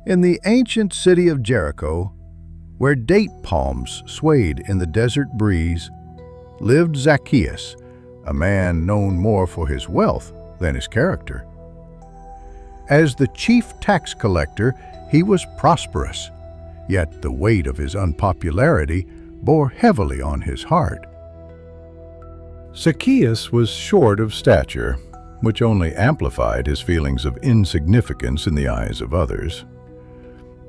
In the ancient city of Jericho, where date palms swayed in the desert breeze, lived Zacchaeus, a man known more for his wealth than his character. As the chief tax collector, he was prosperous, yet the weight of his unpopularity bore heavily on his heart. Zacchaeus was short of stature, which only amplified his feelings of insignificance in the eyes of others.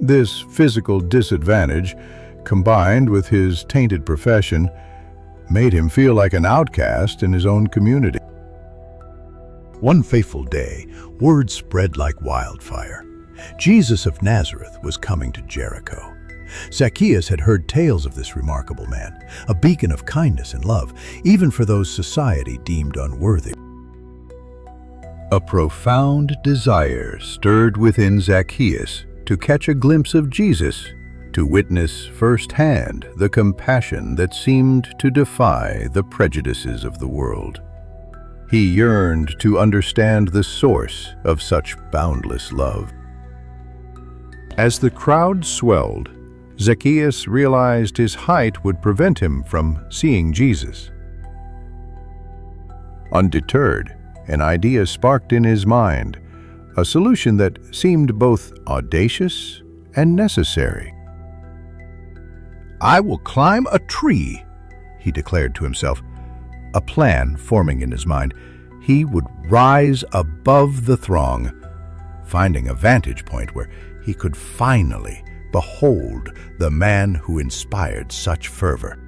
This physical disadvantage, combined with his tainted profession, made him feel like an outcast in his own community. One fateful day, word spread like wildfire. Jesus of Nazareth was coming to Jericho. Zacchaeus had heard tales of this remarkable man, a beacon of kindness and love, even for those society deemed unworthy. A profound desire stirred within Zacchaeus to catch a glimpse of Jesus, to witness firsthand the compassion that seemed to defy the prejudices of the world. He yearned to understand the source of such boundless love. As the crowd swelled, Zacchaeus realized his height would prevent him from seeing Jesus. Undeterred, an idea sparked in his mind, a solution that seemed both audacious and necessary. "I will climb a tree," he declared to himself, a plan forming in his mind. He would rise above the throng, finding a vantage point where he could finally behold the man who inspired such fervor.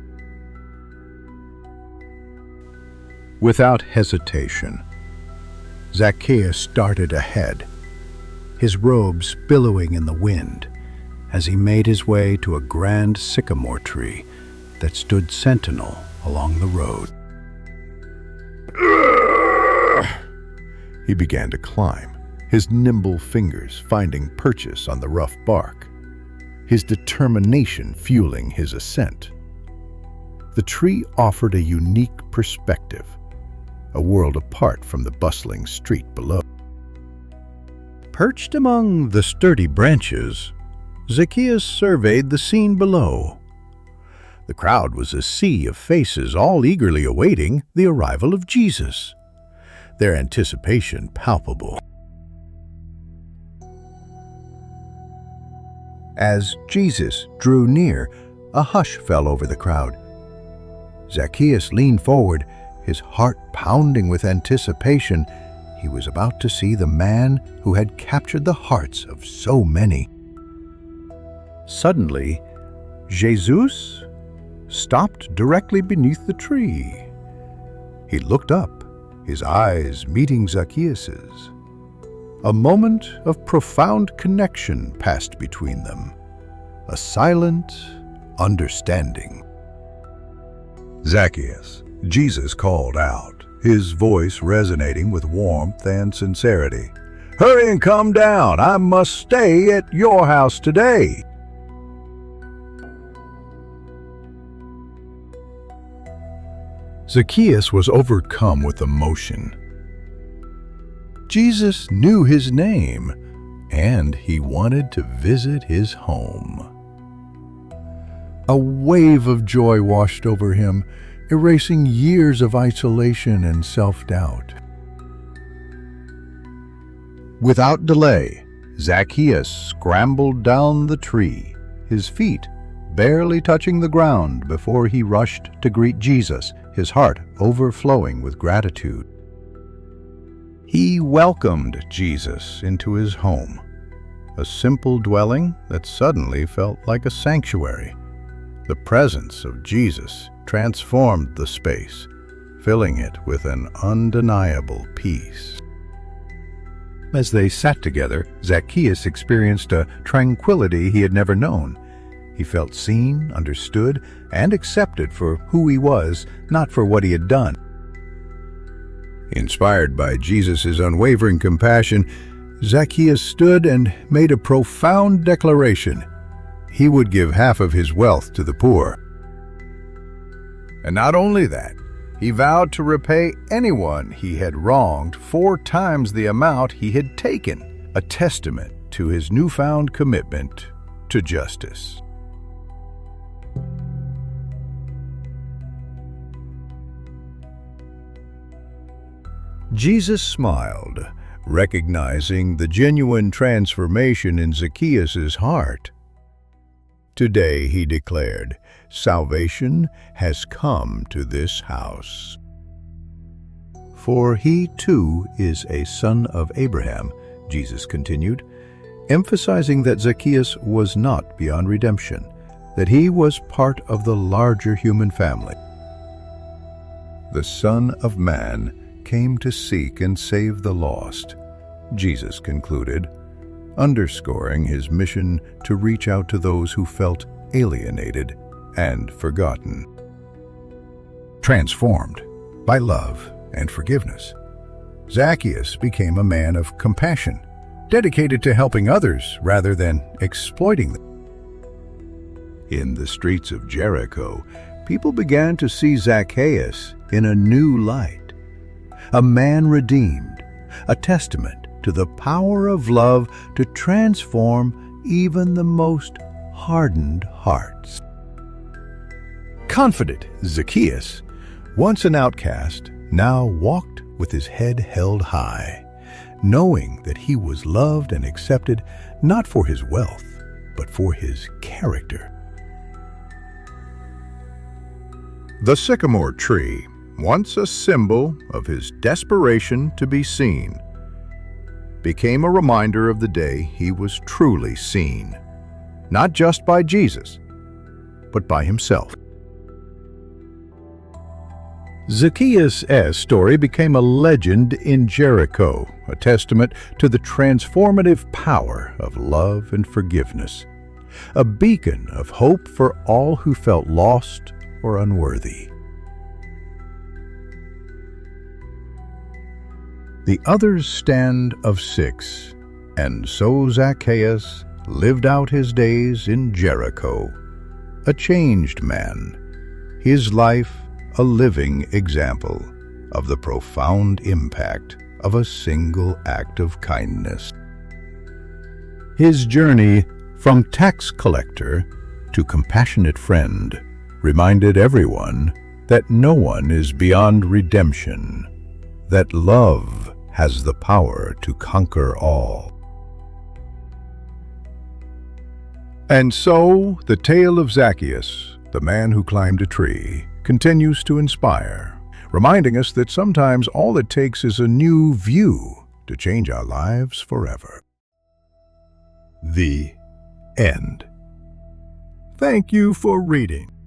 Without hesitation, Zacchaeus darted ahead, his robes billowing in the wind as he made his way to a grand sycamore tree that stood sentinel along the road. He began to climb, his nimble fingers finding purchase on the rough bark, his determination fueling his ascent. The tree offered a unique perspective, a world apart from the bustling street below. Perched among the sturdy branches, Zacchaeus surveyed the scene below. The crowd was a sea of faces, all eagerly awaiting the arrival of Jesus, their anticipation palpable. As Jesus drew near, a hush fell over the crowd. Zacchaeus leaned forward, his heart pounding with anticipation. He was about to see the man who had captured the hearts of so many. Suddenly, Jesus stopped directly beneath the tree. He looked up, his eyes meeting Zacchaeus's. A moment of profound connection passed between them, a silent understanding. "Zacchaeus," Jesus called out, his voice resonating with warmth and sincerity. "Hurry and come down. I must stay at your house today." Zacchaeus was overcome with emotion. Jesus knew his name, and he wanted to visit his home. A wave of joy washed over him, erasing years of isolation and self-doubt. Without delay, Zacchaeus scrambled down the tree, his feet barely touching the ground before he rushed to greet Jesus, his heart overflowing with gratitude. He welcomed Jesus into his home, a simple dwelling that suddenly felt like a sanctuary. The presence of Jesus transformed the space, filling it with an undeniable peace. As they sat together, Zacchaeus experienced a tranquility he had never known. He felt seen, understood, and accepted for who he was, not for what he had done. Inspired by Jesus' unwavering compassion, Zacchaeus stood and made a profound declaration. He would give half of his wealth to the poor. And not only that, he vowed to repay anyone he had wronged 4 times the amount he had taken. a testament to his newfound commitment to justice. Jesus smiled, recognizing the genuine transformation in Zacchaeus' heart. Today, he declared, salvation has come to this house. For he too is a son of Abraham, Jesus continued, emphasizing that Zacchaeus was not beyond redemption, that he was part of the larger human family. The Son of Man came to seek and save the lost, Jesus concluded, underscoring his mission to reach out to those who felt alienated and forgotten. Transformed by love and forgiveness, Zacchaeus became a man of compassion, dedicated to helping others rather than exploiting them. In the streets of Jericho, people began to see Zacchaeus in a new light. A man redeemed, a testament to the power of love to transform even the most hardened hearts. Confident Zacchaeus, once an outcast, now walked with his head held high, knowing that he was loved and accepted not for his wealth, but for his character. The sycamore tree, once a symbol of his desperation to be seen, became a reminder of the day he was truly seen, not just by Jesus, but by himself. Zacchaeus' story became a legend in Jericho, a testament to the transformative power of love and forgiveness, a beacon of hope for all who felt lost or unworthy. The others stand of 6, and so Zacchaeus lived out his days in Jericho, a changed man, his life a living example of the profound impact of a single act of kindness. His journey from tax collector to compassionate friend reminded everyone that no one is beyond redemption, that love has the power to conquer all. And so, the tale of Zacchaeus, the man who climbed a tree, continues to inspire, reminding us that sometimes all it takes is a new view to change our lives forever. The end. Thank you for reading.